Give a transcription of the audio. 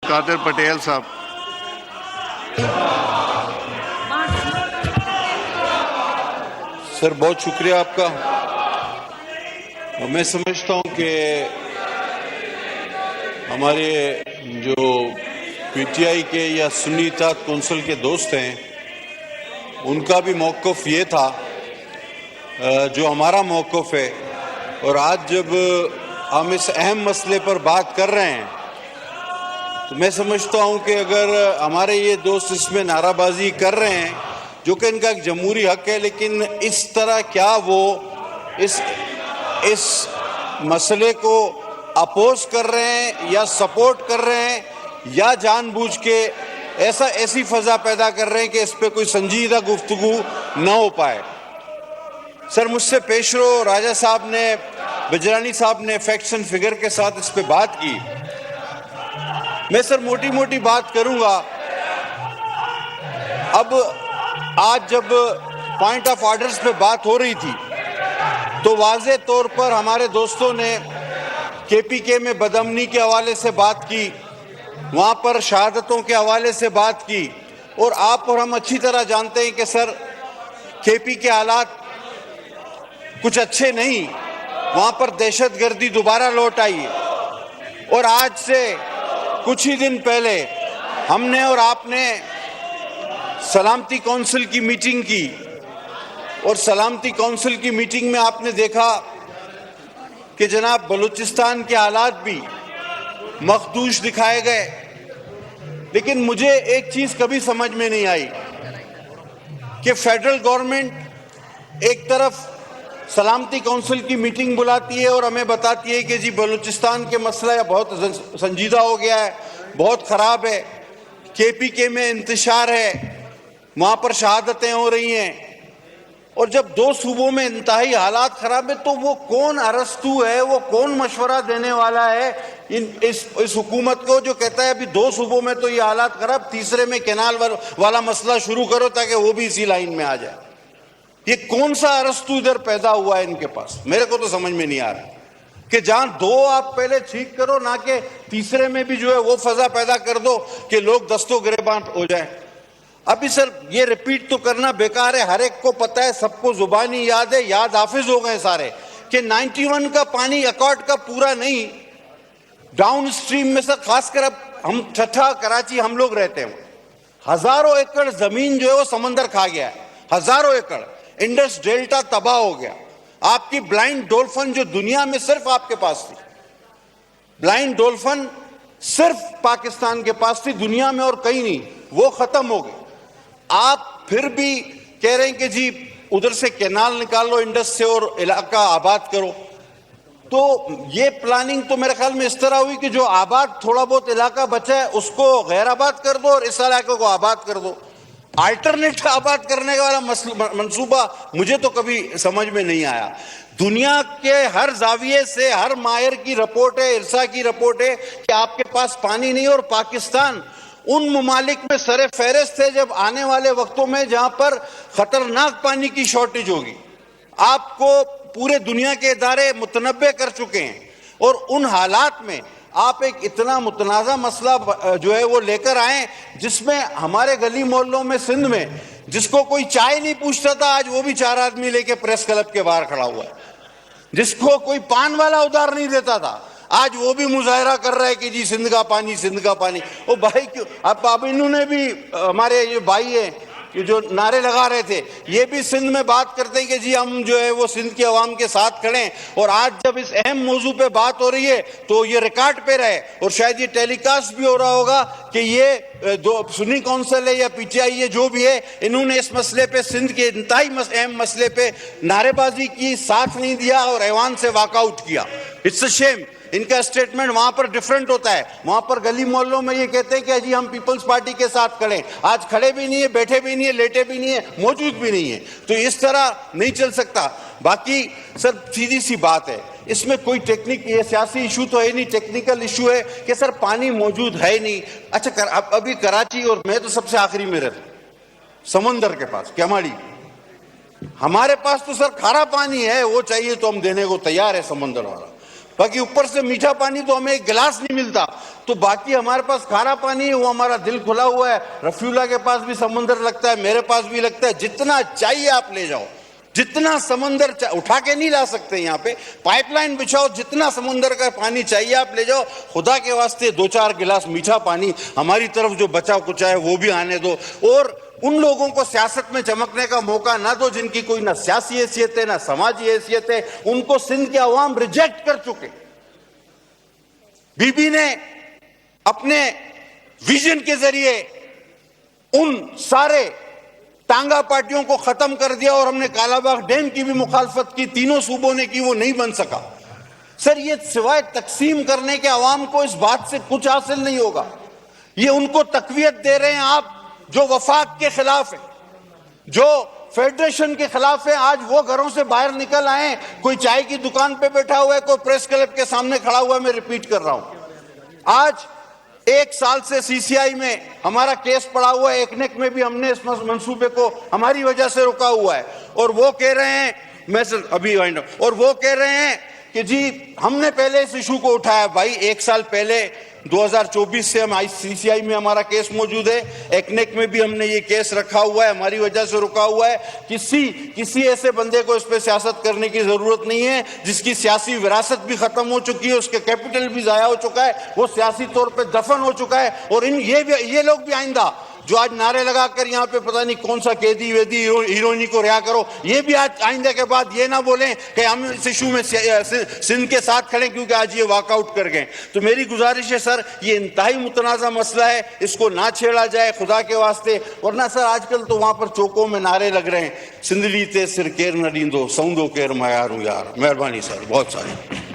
कादिर पटेल साहब। सर बहुत शुक्रिया आपका। मैं समझता हूं कि हमारे जो पीटीआई के या सुन्नी इत्तेहाद कौंसिल के दोस्त हैं उनका भी मौक़िफ़ ये था जो हमारा मौक़िफ़ है। और आज जब हम इस अहम मसले पर बात कर रहे हैं तो मैं समझता हूं कि अगर हमारे ये दोस्त इसमें नाराबाजी कर रहे हैं, जो कि इनका एक जमहूरी हक है, लेकिन इस तरह क्या वो इस मसले को अपोज कर रहे हैं या सपोर्ट कर रहे हैं या जानबूझ के ऐसी फजा पैदा कर रहे हैं कि इस पे कोई संजीदा गुफ्तगू न हो पाए। सर मुझसे पेशरो राजा साहब ने, बजरानी साहब ने फैक्ट्स एंड फिगर के साथ इस पे बात की। मैं सर मोटी मोटी बात करूंगा। अब आज जब पॉइंट ऑफ ऑर्डर्स पे बात हो रही थी तो वाज़े तौर पर हमारे दोस्तों ने केपीके में बदअमनी के हवाले से बात की, वहाँ पर शहादतों के हवाले से बात की। और आप और हम अच्छी तरह जानते हैं कि सर केपी के हालात कुछ अच्छे नहीं, वहाँ पर दहशतगर्दी दोबारा लौट आई है। और आज से कुछ ही दिन पहले हमने और आपने सलामती काउंसिल की मीटिंग की और सलामती काउंसिल की मीटिंग में आपने देखा कि जनाब बलूचिस्तान के हालात भी मखदूश दिखाए गए। लेकिन मुझे एक चीज कभी समझ में नहीं आई कि फेडरल गवर्नमेंट एक तरफ सलामती काउंसिल की मीटिंग बुलाती है और हमें बताती है कि जी बलूचिस्तान के मसला बहुत संजीदा हो गया है, बहुत ख़राब है, केपीके में इंतशार है, वहाँ पर शहादतें हो रही हैं। और जब दो सूबों में इंतहाई हालात ख़राब है तो वो कौन अरस्तू है, वो कौन मशवरा देने वाला है इस हुकूमत को जो कहता है अभी दो सूबों में तो ये हालात ख़राब, तीसरे में कैनाल वाला मसला शुरू करो ताकि वो भी इसी लाइन में आ जाए। ये कौन सा अरस्तू इधर पैदा हुआ है इनके पास, मेरे को तो समझ में नहीं आ रहा कि जहां दो आप पहले ठीक करो ना कि तीसरे में भी जो है वो फजा पैदा कर दो कि लोग दस्तों गिरेबान हो जाए। अभी सर ये रिपीट तो करना बेकार है, हर एक को पता है, सबको जुबानी याद है, याद हाफिज हो गए सारे कि 91 का पानी अकॉर्ड का पूरा नहीं, डाउन स्ट्रीम में सर खासकर अब हम ठट्ठा कराची हम लोग रहते हैं, हजारों एकड़ जमीन जो है वो समंदर खा गया है, हजारों एकड़। इंडस डेल्टा तबाह हो गया। आपकी ब्लाइंड डॉल्फिन जो दुनिया में सिर्फ आपके पास थी, ब्लाइंड डॉल्फिन सिर्फ पाकिस्तान के पास थी, दुनिया में और कहीं नहीं, वो खत्म हो गई। आप फिर भी कह रहे हैं कि जी उधर से कैनाल निकाल लो इंडस से और इलाका आबाद करो। तो ये प्लानिंग तो मेरे ख्याल में इस तरह हुई कि जो आबाद थोड़ा बहुत इलाका बचा है उसको गैर आबाद कर दो और इस इलाके को आबाद कर दो। अल्टरनेट आबाद करने वाला मंसूबा मुझे तो कभी समझ में नहीं आया। दुनिया के हर जाविये से हर माहिर की रिपोर्ट है, इरसा की रिपोर्ट है कि आपके पास पानी नहीं, और पाकिस्तान उन ममालिक में सरे फहरिस्त है जब आने वाले वक्तों में जहां पर खतरनाक पानी की शॉर्टेज होगी। आपको पूरे दुनिया के इदारे मुतनब्बे कर चुके हैं और उन हालात में आप एक इतना मुतनाज़ा मसला जो है वो लेकर आए जिसमें हमारे गली मोहल्लों में सिंध में जिसको कोई चाय नहीं पूछता था आज वो भी 4 आदमी लेके प्रेस क्लब के बाहर खड़ा हुआ है, जिसको कोई पान वाला उधार नहीं देता था आज वो भी मुजाहरा कर रहा है कि जी सिंध का पानी, सिंध का पानी। ओ भाई क्यों, अब इन्होंने भी हमारे ये भाई है कि जो नारे लगा रहे थे ये भी सिंध में बात करते हैं कि जी हम जो है वो सिंध की आवाम के साथ खड़े हैं। और आज जब इस अहम मौजू पे बात हो रही है तो ये रिकॉर्ड पे रहे और शायद ये टेलीकास्ट भी हो रहा होगा कि ये दो सुन्नी काउंसिल है या पीटीआई है जो भी है, इन्होंने इस मसले पे सिंध के इंतहाई अहम मसले पे नारेबाजी की, साथ नहीं दिया और ऐवान से वॉकआउट किया। It's a shame. इनका स्टेटमेंट वहां पर डिफरेंट होता है, वहां पर गली मोहल्लों में ये कहते हैं कि जी हम पीपल्स पार्टी के साथ खड़े, आज खड़े भी नहीं है, बैठे भी नहीं है, लेटे भी नहीं है, मौजूद भी नहीं है। तो इस तरह नहीं चल सकता। बाकी सर सीधी सी बात है, इसमें कोई टेक्निक, ये सियासी इशू तो है नहीं, टेक्निकल इशू है कि सर पानी मौजूद है नहीं। अच्छा अभी कराची और मैं तो सबसे आखिरी में रहता हूं समंदर के पास केमाड़ी, हमारे पास तो सर खारा पानी है, वो चाहिए तो हम देने को तैयार है समंदर वाला। बाकी ऊपर से मीठा पानी तो हमें एक गिलास नहीं मिलता, तो बाकी हमारे पास खारा पानी है, वो हमारा दिल खुला हुआ है। रफीउल्ला के पास भी समंदर लगता है, मेरे पास भी लगता है, जितना चाहिए आप ले जाओ, जितना समंदर उठा के नहीं ला सकते यहाँ पे, पाइपलाइन बिछाओ, जितना समंदर का पानी चाहिए आप ले जाओ। खुदा के वास्ते 2-4 गिलास मीठा पानी हमारी तरफ जो बचा कुचा है वो भी आने दो, और उन लोगों को सियासत में चमकने का मौका ना दो जिनकी कोई ना सियासी हैसियत है ना समाजी हैसियत है। उनको सिंध के अवाम रिजेक्ट कर चुके। बीबी ने अपने विजन के जरिए उन सारे टांगा पार्टियों को खत्म कर दिया, और हमने कालाबाग डैम की भी मुखालफत की, तीनों सूबों ने की, वो नहीं बन सका। सर, ये सिवाय तकसीम करने के अवाम को इस बात से कुछ हासिल नहीं होगा। ये उनको तकवीयत दे रहे हैं आप जो वफाक के खिलाफ है, जो फेडरेशन के खिलाफ है। आज वो घरों से बाहर निकल आए, कोई चाय की दुकान पे बैठा हुआ है, कोई प्रेस क्लब के सामने खड़ा हुआ है। मैं रिपीट कर रहा हूं, आज 1 साल से सीसीआई में हमारा केस पड़ा हुआ है, एकनेक में भी हमने इस मंसूबे को हमारी वजह से रुका हुआ है, और वो कह रहे हैं, मैं सर अभी और वो कह रहे हैं कि जी हमने पहले इस इशू को उठाया। भाई 1 साल पहले 2024 से हम सीसीआई में हमारा केस मौजूद है, एकनेक में भी हमने ये केस रखा हुआ है, हमारी वजह से रुका हुआ है। किसी ऐसे बंदे को इस पे सियासत करने की जरूरत नहीं है जिसकी सियासी विरासत भी खत्म हो चुकी है, उसके कैपिटल भी जाया हो चुका है, वो सियासी तौर पे दफन हो चुका है। और ये लोग भी आइंदा जो आज नारे लगाकर यहाँ पे पता नहीं कौन सा कैदी वेदी हीरोइनी को रिहा करो, ये भी आज आइंदा के बाद ये ना बोलें कि हम इस इशू में सिंध के साथ खड़े क्योंकि आज ये वॉकआउट कर गए। तो मेरी गुजारिश है सर, ये इंतहाई मुतनाज़ा मसला है, इसको ना छेड़ा जाए खुदा के वास्ते। वरना सर आजकल तो वहाँ पर चौकों में नारे लग रहे हैं, सिंधली ते सिर केर न डींदो, सौंदो केर मयारू यार। मेहरबानी सर, बहुत सारी।